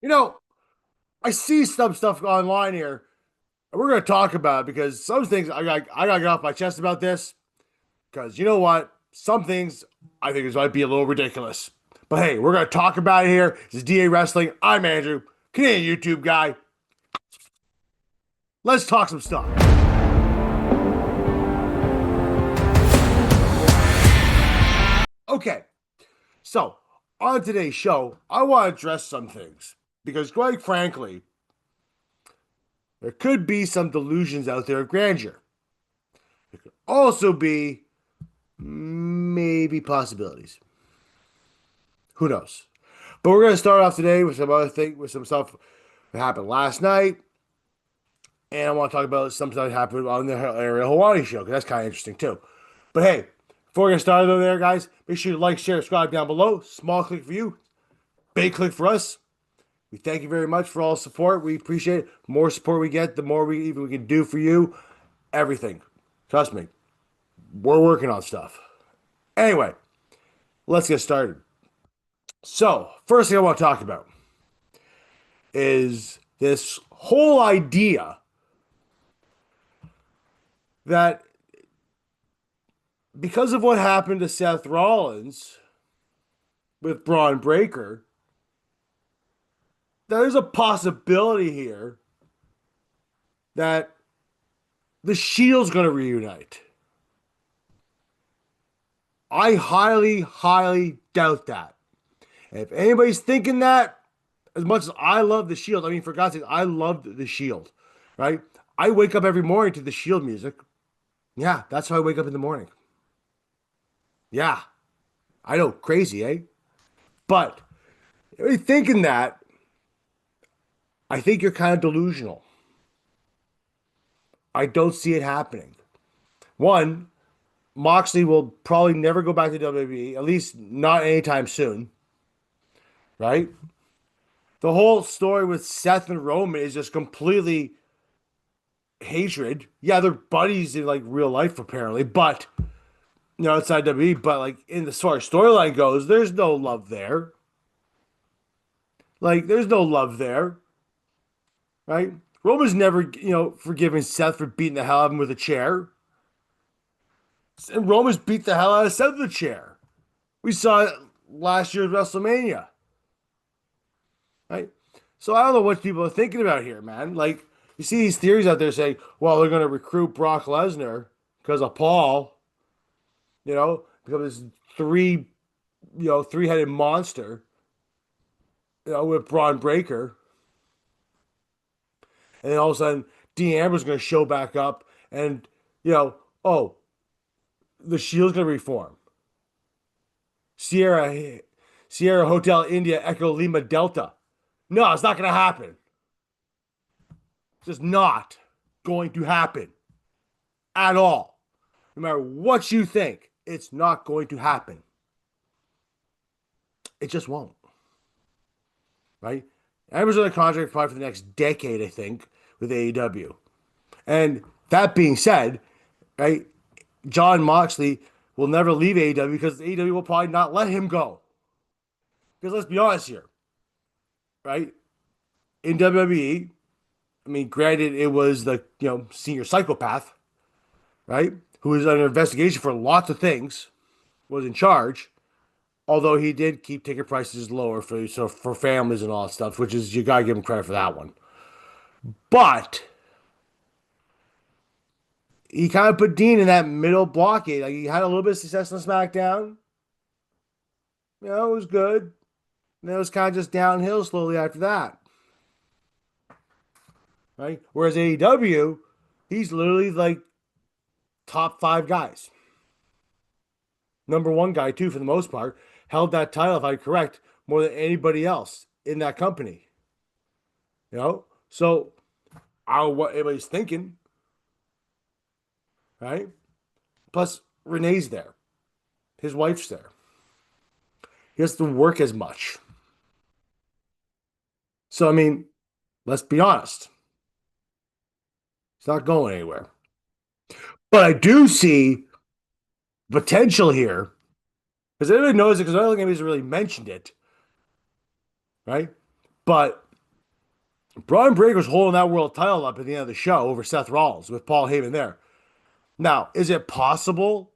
You know, I see some stuff online here, and we're going to talk about it because some things I got to get off my chest about this. Because you know what? Some things I think this might be a little ridiculous. But hey, we're going to talk about it here. This is DA Wrestling. I'm Andrew, Canadian YouTube guy. Let's talk some stuff. Okay, so on today's show, I want to address some things because, quite frankly, there could be some delusions out there of grandeur. There could also be maybe possibilities. Who knows? But we're going to start off today with some other thing, with some stuff that happened last night, and I want to talk about something that happened on the Ariel Hawani show because that's kind of interesting too. But hey, before we get started over there, guys, make sure you like, share, subscribe down below. Small click for you, big click for us. We thank you very much for all the support. We appreciate it. The more support we get, the more we can do for you. Everything. Trust me. We're working on stuff. Anyway, let's get started. So, first thing I want to talk about is this whole idea that because of what happened to Seth Rollins with Braun Breaker, there's a possibility here that the Shield's going to reunite. I highly, highly doubt that. And if anybody's thinking that, as much as I love the Shield, I mean, for God's sake, I loved the Shield, right? I wake up every morning to the Shield music. Yeah, that's how I wake up in the morning. Yeah, I know, crazy, eh? But if you're thinking that, I think you're kind of delusional. I don't see it happening. One, Moxley will probably never go back to WWE, at least not anytime soon, right? The whole story with Seth and Roman is just completely hatred. Yeah, they're buddies in like real life apparently, but outside WWE, but like in the as far as storyline goes, there's no love there. Like, there's no love there, right? Roman's never, forgiven Seth for beating the hell out of him with a chair. And Roman's beat the hell out of Seth with a chair. We saw it last year's WrestleMania, right? So I don't know what people are thinking about here, man. Like, you see these theories out there saying, well, they're going to recruit Brock Lesnar because of Paul, because this three-headed monster, with Braun Breaker. And then all of a sudden, Dean Ambrose's going to show back up and, oh, the Shield's going to reform. Sierra Hotel India Echo Lima Delta. No, it's not going to happen. It's just not going to happen at all. No matter what you think, it's not going to happen. It just won't. Right? Amber's on a contract probably for the next decade, I think, with AEW. And that being said, right, John Moxley will never leave AEW because AEW will probably not let him go. Because let's be honest here, right? In WWE, I mean, granted, it was the senior psychopath, right, who was under investigation for lots of things, was in charge. Although he did keep ticket prices lower for families and all that stuff, which is, you gotta give him credit for that one. But he kind of put Dean in that middle blockade. Like, he had a little bit of success on SmackDown. It was good. And then it was kind of just downhill slowly after that. Right? Whereas AEW, he's literally like top 5 guys. Number 1 guy, too, for the most part. Held that title, if I'm correct, more than anybody else in that company. So I don't know what anybody's thinking, right? Plus, Renee's there. His wife's there. He has to work as much. So, I mean, let's be honest. It's not going anywhere. But I do see potential here, because everybody knows it, because I don't think anybody's really mentioned it, right? But Braun Breaker's holding that world title up at the end of the show over Seth Rollins with Paul Heyman there. Now, is it possible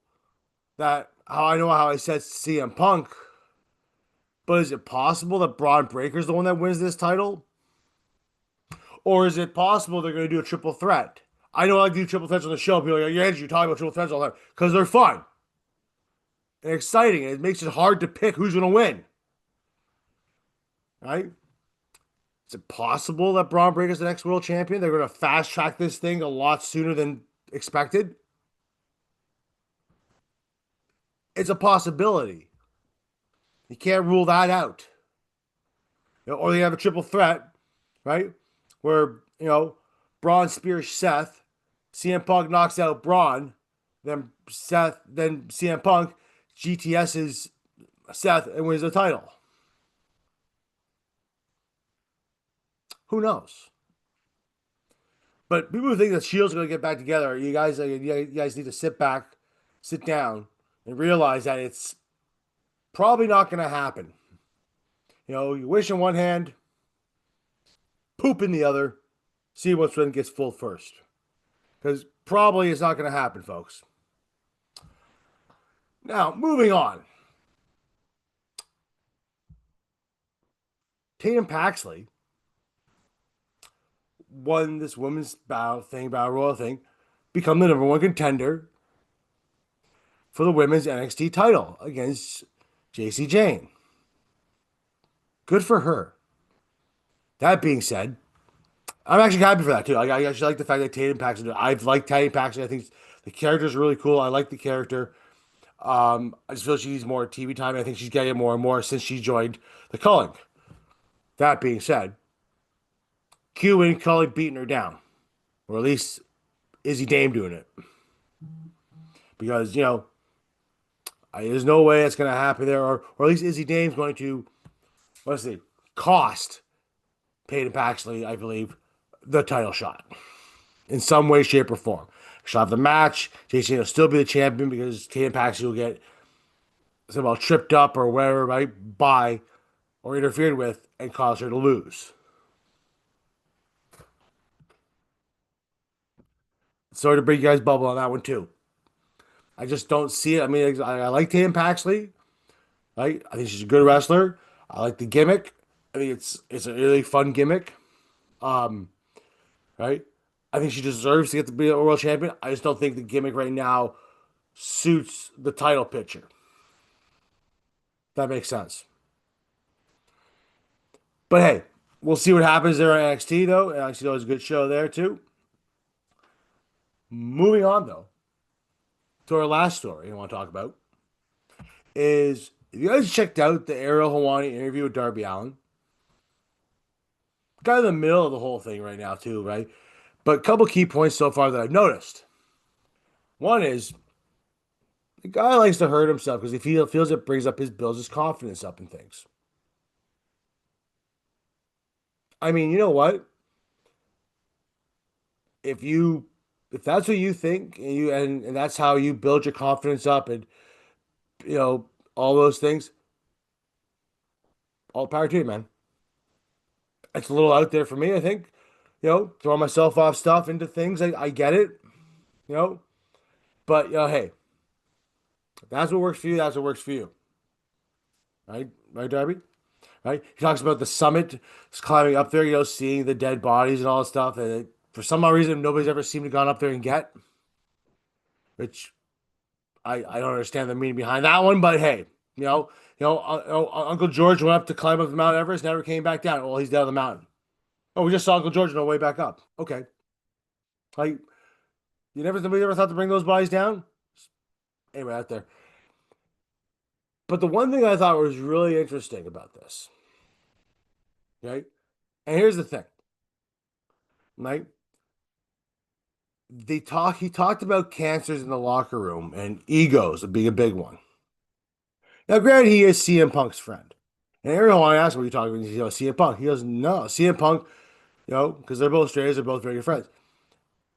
that how I know how I said CM Punk, but is it possible that Braun Breaker's the one that wins this title? Or is it possible they're going to do a triple threat? I know I do triple threats on the show. People are like, yeah, you're talking about triple threats all the time because they're fun and exciting. And it makes it hard to pick who's going to win. Right? Is it possible that Braun Breaker's the next world champion? They're going to fast track this thing a lot sooner than expected. It's a possibility. You can't rule that out. Or they have a triple threat, right? Where, Braun spears Seth, CM Punk knocks out Braun, then CM Punk GTS's Seth and wins the title. Who knows? But people who think that Shield's going to get back together, you guys need to sit down, and realize that it's probably not going to happen. You wish in one hand, poop in the other, see which one gets full first. Because probably it's not going to happen, folks. Now, moving on. Tatum Paxley won this women's battle royal thing, become the number one contender for the women's NXT title against JC Jane. Good for her. That being said, I'm actually happy for that too. I actually like the fact that Tatum Paxley. I've liked Tatum Paxley. I think the character is really cool. I like the character. I just feel she needs more TV time. I think she's getting it more and more since she joined the Culling. That being said, Q and Culling beating her down, or at least Izzy Dame doing it, because there's no way it's going to happen there, or at least Izzy Dame's going to, let's see, cost Tatum Paxley, I believe, the title shot in some way, shape, or form. She'll have the match. JC will still be the champion because Tatum Paxley will get somehow tripped up or whatever, right, by or interfered with and cause her to lose. Sorry to break you guys' bubble on that one too. I just don't see it. I mean, I like Tatum Paxley. Right? I think she's a good wrestler. I like the gimmick. I think it's a really fun gimmick. Um, right? I think she deserves to get to be a world champion. I just don't think the gimmick right now suits the title picture. That makes sense. But hey, we'll see what happens there on NXT though. NXT was a good show there too. Moving on though to our last story I want to talk about is, if you guys checked out the Ariel Helwani interview with Darby Allin, kind of in the middle of the whole thing right now too, right? But a couple key points so far that I've noticed. One is the guy likes to hurt himself because he feels it brings up builds his confidence up in things. I mean, you know what? If that's what you think and that's how you build your confidence up and all those things, all power to you, man. It's a little out there for me, I think. Throwing myself off stuff into things. I get it, you know. But hey, if that's what works for you, that's what works for you. Right? Right, Darby? Right? He talks about the summit, climbing up there, seeing the dead bodies and all that stuff. And for some odd reason, nobody's ever seemed to gone up there and get, which I don't understand the meaning behind that one. But hey, Uncle George went up to climb up the Mount Everest, never came back down. Well, he's down the mountain. Oh, we just saw Uncle George on the way back up. Okay. Like, nobody ever thought to bring those bodies down? Anyway, out there. But the one thing I thought was really interesting about this, right? And here's the thing, right? He talked about cancers in the locker room and egos being a big one. Now, granted, he is CM Punk's friend. And everyone asked him, what are you talking about? He goes, CM Punk. He goes, no, CM Punk, because they're both straight, they're both very good friends.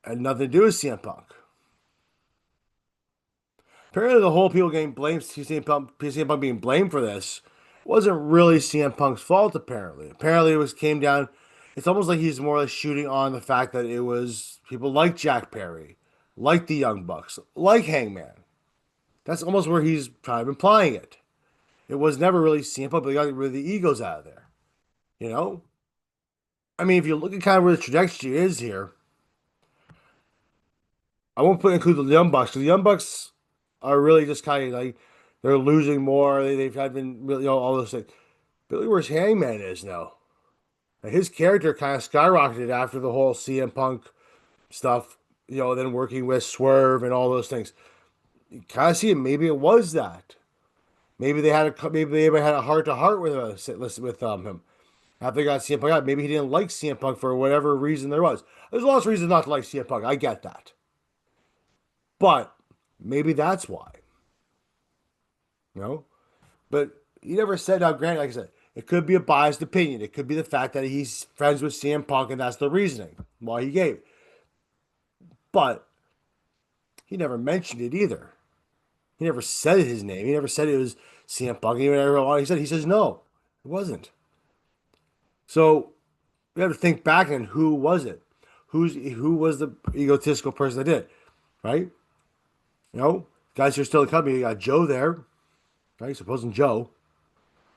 And nothing to do with CM Punk. Apparently, the whole people getting blamed, CM Punk being blamed for this, wasn't really CM Punk's fault. Apparently, it it's almost like he's more or less shooting on the fact that it was people like Jack Perry, like the Young Bucks, like Hangman. That's almost where he's kind of implying it. It was never really CM Punk, but they got rid of the egos out of there. You know? I mean, if you look at kind of where the trajectory is here, I won't include the Young Bucks because the Young Bucks are really just kind of like they're losing more. They've had been really, all those things. Billy where's Hangman is now. Like, his character kind of skyrocketed after the whole CM Punk stuff, then working with Swerve and all those things. You kind of see it. Maybe it was that. Maybe they had a heart to heart with him after they got CM Punk out. Maybe he didn't like CM Punk for whatever reason there was. There's lots of reasons not to like CM Punk. I get that, but maybe that's why. You know, but he never said how. Granted, like I said, it could be a biased opinion. It could be the fact that he's friends with CM Punk and that's the reasoning why he gave it. But he never mentioned it either. He never said his name. He never said it was CM Punk. He says no, it wasn't. So we have to think back and who was it? Who was the egotistical person that did, right? Guys who are still in the company. You got Joe there, right? Supposing Joe,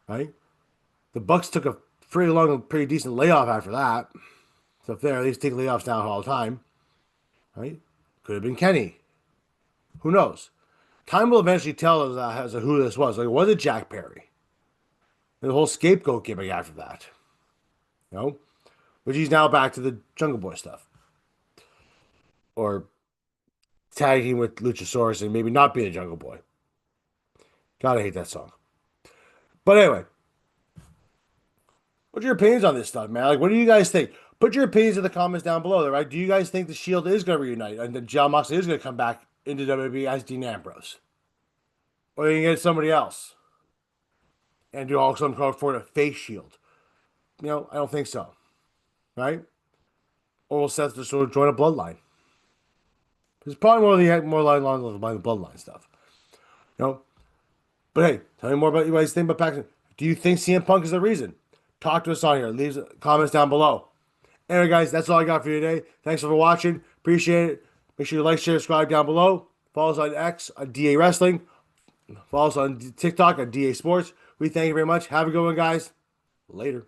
right? The Bucks took a pretty long, pretty decent layoff after that. So if they're at least taking layoffs now all the time, right? Could have been Kenny. Who knows? Time will eventually tell us as to who this was. Like, was it Jack Perry? The whole scapegoat gimmick after that, you know? But he's now back to the Jungle Boy stuff. Or tagging with Luchasaurus and maybe not being a Jungle Boy. Gotta hate that song. But anyway, what's your opinions on this stuff, man? Like, what do you guys think? Put your opinions in the comments down below, right? Do you guys think the Shield is going to reunite and that Jon Moxley is going to come back into WWE as Dean Ambrose? Or you can get somebody else and do all some call for a face Shield? I don't think so, right? Or will Seth just sort of join a bloodline? It's probably more along the bloodline stuff, you know. But hey, tell me more about you guys think about Paxton. Do you think CM Punk is the reason? Talk to us on here. Leave comments down below. Anyway, guys, that's all I got for you today. Thanks for watching. Appreciate it. Make sure you like, share, subscribe down below. Follow us on X, on DA Wrestling. Follow us on TikTok, on DA Sports. We thank you very much. Have a good one, guys. Later.